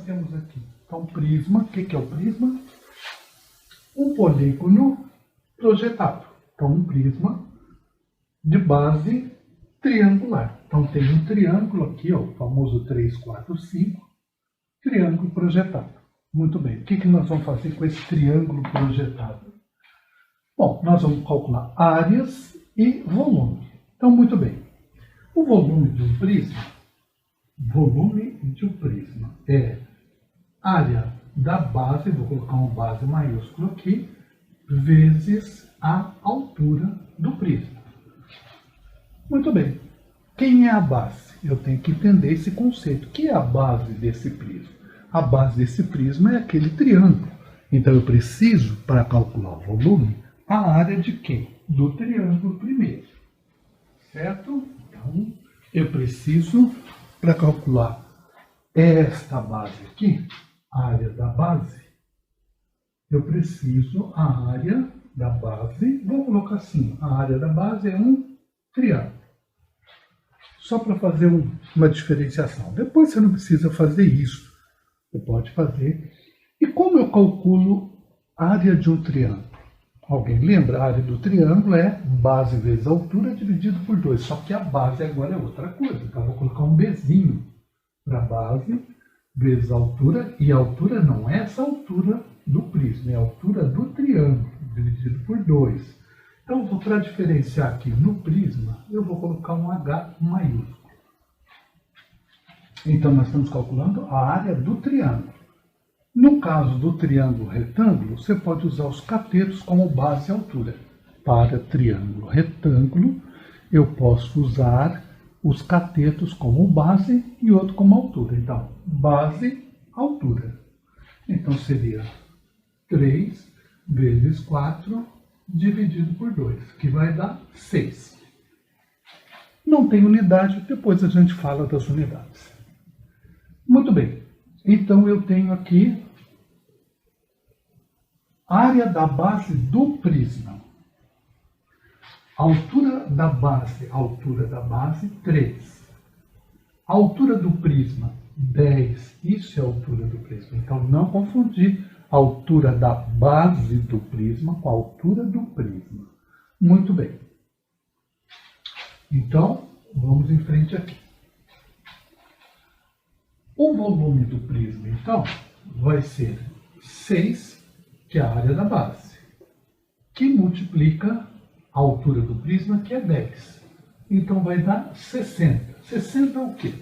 temos aqui? Então, prisma, o que é o prisma? Um polígono projetado. Então, um prisma de base triangular. Então, tem um triângulo aqui, ó, o famoso 3, 4, 5, triângulo projetado. Muito bem. O que nós vamos fazer com esse triângulo projetado? Bom, nós vamos calcular áreas e volume. Então, muito bem. O volume de um prisma é área da base, vou colocar uma base maiúscula aqui, vezes a altura do prisma. Muito bem. Quem é a base? Eu tenho que entender esse conceito. O que é a base desse prisma? A base desse prisma é aquele triângulo. Então, eu preciso, para calcular o volume, a área de quem? Do triângulo primeiro. Certo? Então, eu preciso, para calcular esta base aqui, a área da base, eu preciso a área da base, vou colocar assim, a área da base é um triângulo. Só para fazer uma diferenciação. Depois você não precisa fazer isso. Você pode fazer. E como eu calculo a área de um triângulo? Alguém lembra? A área do triângulo é base vezes altura dividido por 2. Só que a base agora é outra coisa. Então, eu vou colocar um Bzinho para base vezes a altura. E a altura não é essa altura do prisma, é a altura do triângulo dividido por 2. Então, para diferenciar aqui no prisma, eu vou colocar um H maiúsculo. Então, nós estamos calculando a área do triângulo. No caso do triângulo retângulo, você pode usar os catetos como base e altura. Para triângulo retângulo, eu posso usar os catetos como base e outro como altura. Então, base, altura. Então, seria 3 vezes 4 dividido por 2, que vai dar 6. Não tem unidade, depois a gente fala das unidades. Muito bem. Então, eu tenho aqui a área da base do prisma. Altura da base, 3. A altura do prisma, 10. Isso é a altura do prisma. Então, não confundir a altura da base do prisma com a altura do prisma. Muito bem. Então, vamos em frente aqui. O volume do prisma, então, vai ser 6, que é a área da base, que multiplica a altura do prisma, que é 10. Então, vai dar 60. 60 é o quê?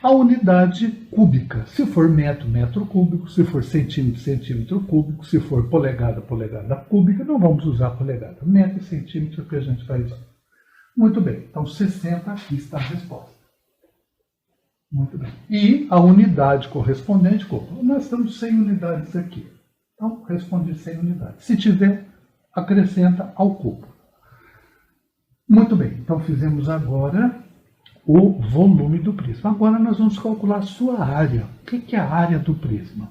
A unidade cúbica. Se for metro, metro cúbico. Se for centímetro, centímetro cúbico. Se for polegada, polegada cúbica. Não vamos usar polegada. Metro e centímetro que a gente vai usar. Muito bem. Então, 60, aqui está a resposta. Muito bem. E a unidade correspondente, como? Nós estamos 100 unidades aqui. Então, respondi 100 unidades. Se tiver, acrescenta ao cubo. Muito bem. Então, fizemos agora o volume do prisma. Agora nós vamos calcular a sua área. O que é a área do prisma?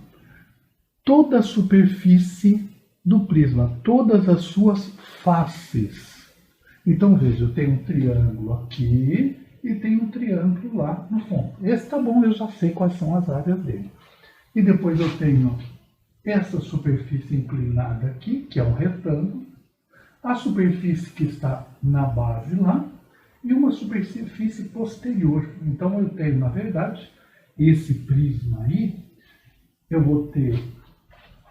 Toda a superfície do prisma, todas as suas faces. Então, veja, eu tenho um triângulo aqui e tenho um triângulo lá no fundo. Esse tá bom, eu já sei quais são as áreas dele. E depois eu tenho essa superfície inclinada aqui, que é um retângulo, a superfície que está na base lá, e uma superfície posterior. Então, eu tenho, na verdade, esse prisma aí, eu vou ter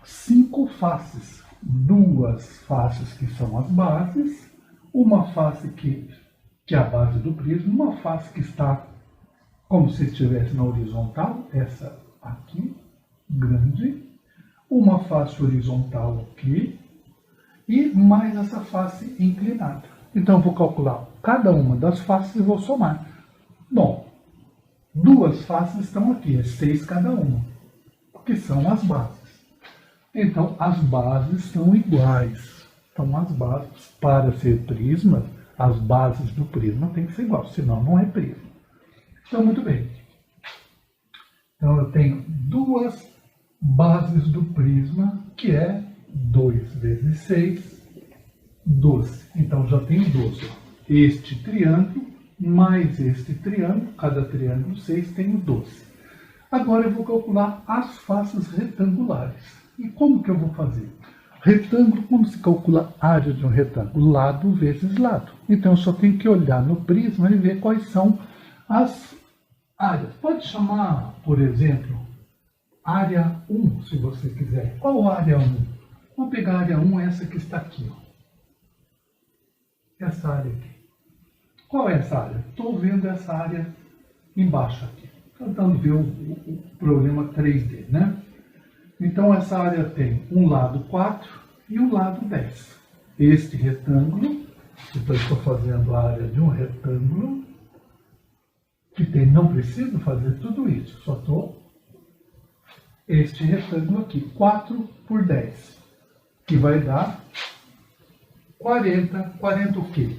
5 faces. 2 faces que são as bases, uma face que é a base do prisma, uma face que está como se estivesse na horizontal, essa aqui, grande, uma face horizontal aqui, e mais essa face inclinada. Então, eu vou calcular cada uma das faces e vou somar. Bom, 2 faces estão aqui, é 6 cada uma, que são as bases. Então, as bases são iguais. Então, as bases, para ser prisma, as bases do prisma têm que ser iguais, senão não é prisma. Então, muito bem. Então, eu tenho 2 bases do prisma, que é 2 vezes 6, 12. Então, já tenho 12. Este triângulo mais este triângulo, cada triângulo 6, tenho 12. Agora eu vou calcular as faces retangulares. E como que eu vou fazer? Retângulo, como se calcula a área de um retângulo? Lado vezes lado. Então eu só tenho que olhar no prisma e ver quais são as áreas. Pode chamar, por exemplo, área 1, se você quiser. Qual a área 1? Vamos pegar a área 1, essa que está aqui. Ó. Essa área aqui. Qual é essa área? Estou vendo essa área embaixo aqui. Tentando ver o problema 3D, né? Então, essa área tem um lado 4 e um lado 10. Este retângulo, então estou fazendo a área de um retângulo, que tem, não preciso fazer tudo isso, só estou este retângulo aqui, 4 por 10, que vai dar 40, 40 o quê?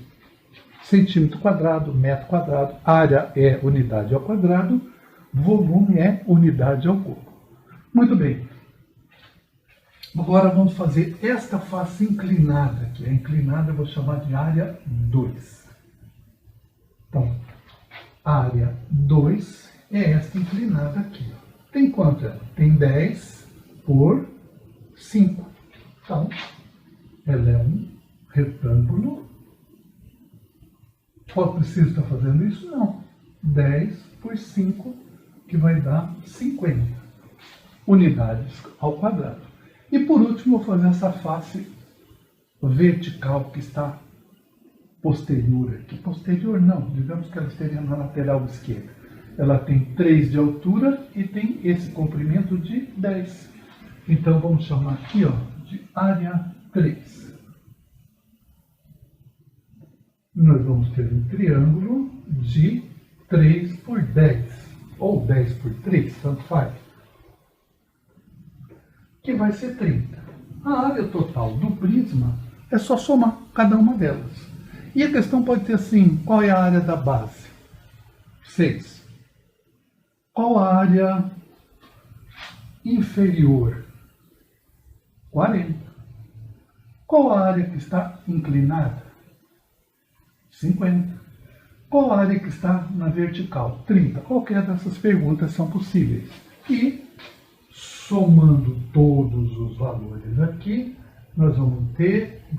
Centímetro quadrado, metro quadrado, área é unidade ao quadrado, volume é unidade ao cubo. Muito bem. Agora vamos fazer esta face inclinada aqui. A inclinada eu vou chamar de área 2. Então, área 2 é esta inclinada aqui. Tem quanto? Tem 10 por 5. Então, ela é um retângulo. Preciso estar fazendo isso? Não. 10 por 5, que vai dar 50 unidades ao quadrado. E por último, vou fazer essa face vertical que está posterior aqui. Posterior não, digamos que ela esteja na lateral esquerda. Ela tem 3 de altura e tem esse comprimento de 10. Então vamos chamar aqui, ó, de área 3. Nós vamos ter um triângulo de 3 por 10, ou 10 por 3, tanto faz, que vai ser 30. A área total do prisma é só somar cada uma delas. E a questão pode ser assim, qual é a área da base? 6. Qual a área inferior? 40. Qual a área que está inclinada? 50. Qual a área que está na vertical? 30. Qualquer dessas perguntas são possíveis. E, somando todos os valores aqui, nós vamos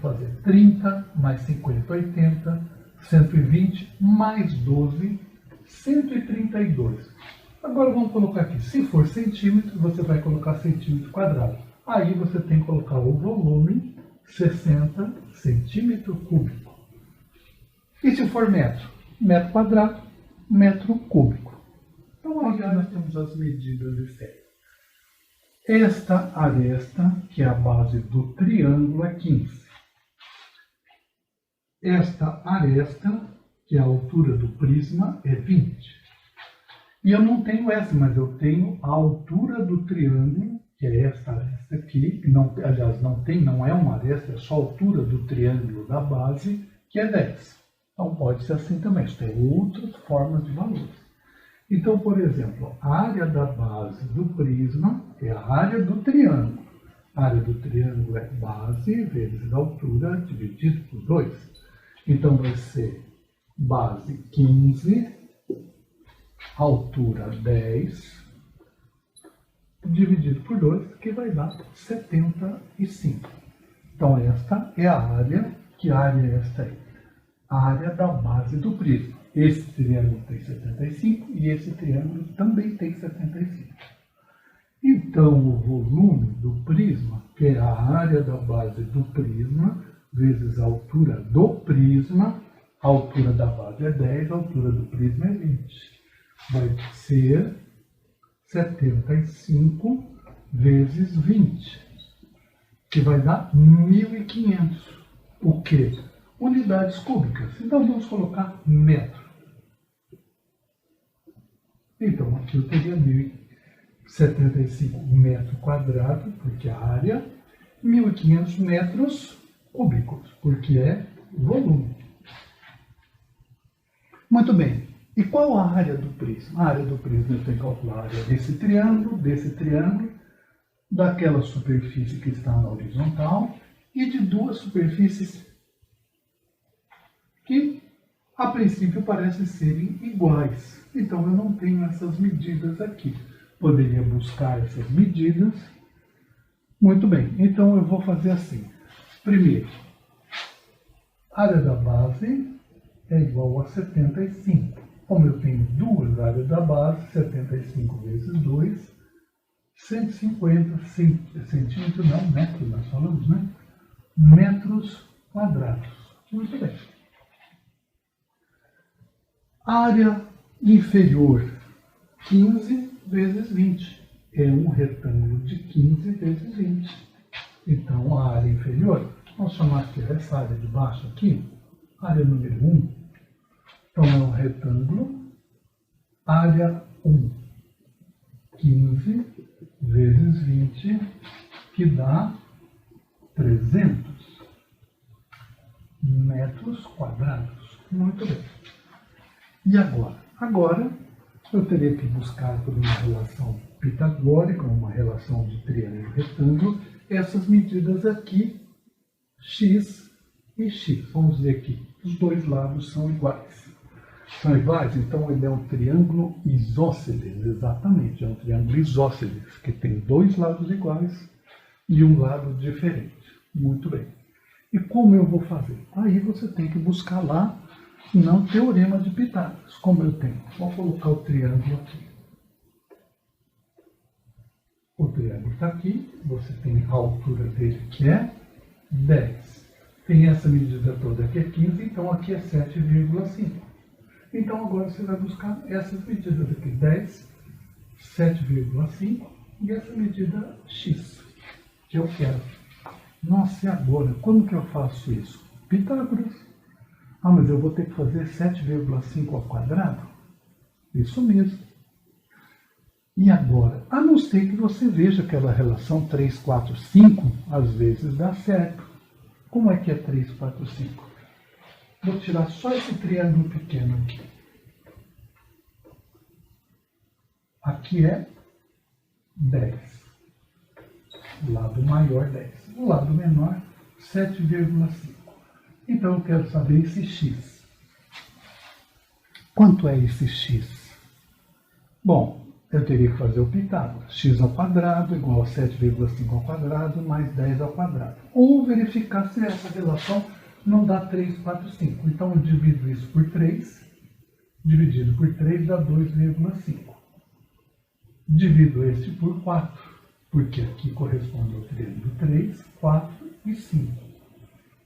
fazer 30 mais 50, 80, 120, mais 12, 132. Agora vamos colocar aqui, se for centímetro, você vai colocar centímetro quadrado. Aí você tem que colocar o volume, 60 centímetro cúbico. E se for metro? Metro quadrado, metro cúbico. Então aí nós temos as medidas de série. Esta aresta, que é a base do triângulo, é 15. Esta aresta, que é a altura do prisma, é 20. E eu não tenho essa, mas eu tenho a altura do triângulo, que é esta aresta aqui, que não, aliás, não é uma aresta, é só a altura do triângulo da base, que é 10. Então pode ser assim também, isso tem outras formas de valores. Então, por exemplo, a área da base do prisma é a área do triângulo. A área do triângulo é base vezes altura dividido por 2. Então vai ser base 15, altura 10, dividido por 2, que vai dar 75. Então esta é a área. Que área é esta aí? A área da base do prisma. Esse triângulo tem 75 e esse triângulo também tem 75. Então, o volume do prisma, que é a área da base do prisma, vezes a altura do prisma, a altura da base é 10, a altura do prisma é 20. Vai ser 75 vezes 20, que vai dar 1.500. O quê? Unidades cúbicas. Então, vamos colocar metro. Então, aqui eu teria 1.075 metros quadrados, porque é a área, 1.500 metros cúbicos, porque é volume. Muito bem. E qual a área do prisma? A área do prisma eu tenho que calcular a área desse triângulo, daquela superfície que está na horizontal e de duas superfícies que, a princípio, parecem serem iguais. Então, eu não tenho essas medidas aqui. poderia buscar essas medidas. Muito bem, então eu vou fazer assim. Primeiro, a área da base é igual a 75. Como eu tenho duas áreas da base, 75 vezes 2, 150 centímetros, não, metros, nós falamos, né? Metros quadrados. Muito bem. Área inferior, 15 vezes 20. É um retângulo de 15 vezes 20. Então, a área inferior, vamos chamar aqui essa área de baixo aqui, área número 1. Então, é um retângulo, área 1, 15 vezes 20, que dá 300 metros quadrados. Muito bem. E agora? Agora, eu teria que buscar por uma relação pitagórica, uma relação de triângulo retângulo, essas medidas aqui, x e x. Vamos dizer que os dois lados são iguais. São iguais? Então ele é um triângulo isósceles, exatamente, é um triângulo isósceles, que tem dois lados iguais e um lado diferente. Muito bem. E como eu vou fazer? Aí você tem que buscar lá, não teorema de Pitágoras, como eu tenho. Vou colocar o triângulo aqui. O triângulo está aqui, você tem a altura dele que é 10. Tem essa medida toda aqui é 15, então aqui é 7,5. Então agora você vai buscar essas medidas aqui, 10, 7,5 e essa medida x, que eu quero. Nossa, e agora? Como que eu faço isso? Pitágoras. Ah, mas eu vou ter que fazer 7,5 ao quadrado? Isso mesmo. E agora? A não ser que você veja aquela relação 3, 4, 5, às vezes dá certo. Como é que é 3, 4, 5? Vou tirar só esse triângulo pequeno aqui. Aqui é 10. O lado maior, 10. O lado menor, 7,5. Então eu quero saber esse x. Quanto é esse x? Bom, eu teria que fazer o Pitágoras. X ao quadrado igual a 7,5 ao quadrado mais 10 ao quadrado. Ou verificar se essa relação não dá 3, 4, 5. Então eu divido isso por 3. Dividido por 3 dá 2,5. Divido este por 4. Porque aqui corresponde ao triângulo 3, 4 e 5.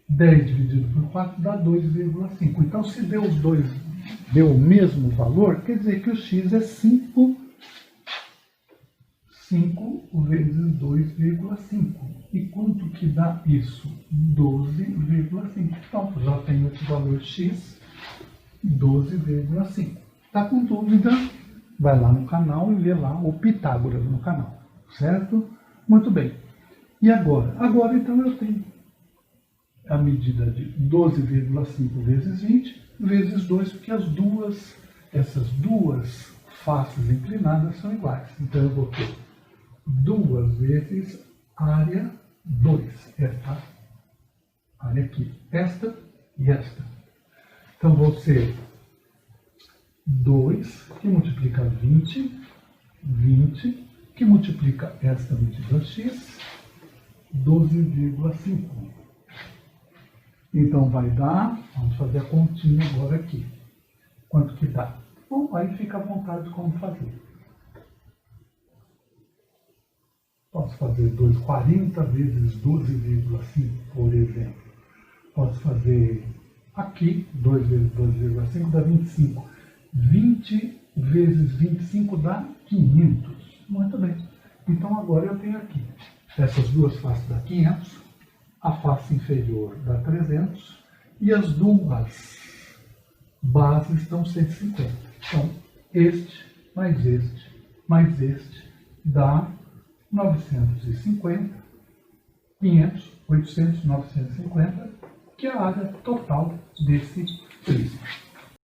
10 dividido por 4 dá 2,5. Então, se deu os dois, deu o mesmo valor, quer dizer que o x é 5 vezes 2,5. E quanto que dá isso? 12,5. Então, já tenho esse valor x, 12,5. Está com dúvida? Vai lá no canal e vê lá o Pitágoras no canal. Certo? Muito bem. E agora? Agora, então, eu tenho a medida de 12,5 vezes 20 vezes 2, porque essas duas faces inclinadas são iguais. Então, eu vou ter 2 vezes área 2. Esta área aqui. Esta e esta. Então, vou ser 2, que multiplica 20, 20, que multiplica esta medida x, 12,5. Então, vai dar, vamos fazer a continha agora aqui. Quanto que dá? Bom, aí fica à vontade como fazer. Posso fazer 40 vezes 12,5, por exemplo. Posso fazer aqui, 2 vezes 12,5 dá 25. 20 vezes 25 dá 500. Muito bem. Então, agora eu tenho aqui essas duas faces dá 500, a face inferior dá 300 e as duas bases estão 150. Então, este mais este dá 950, 500, 800, 950, que é a área total desse prisma.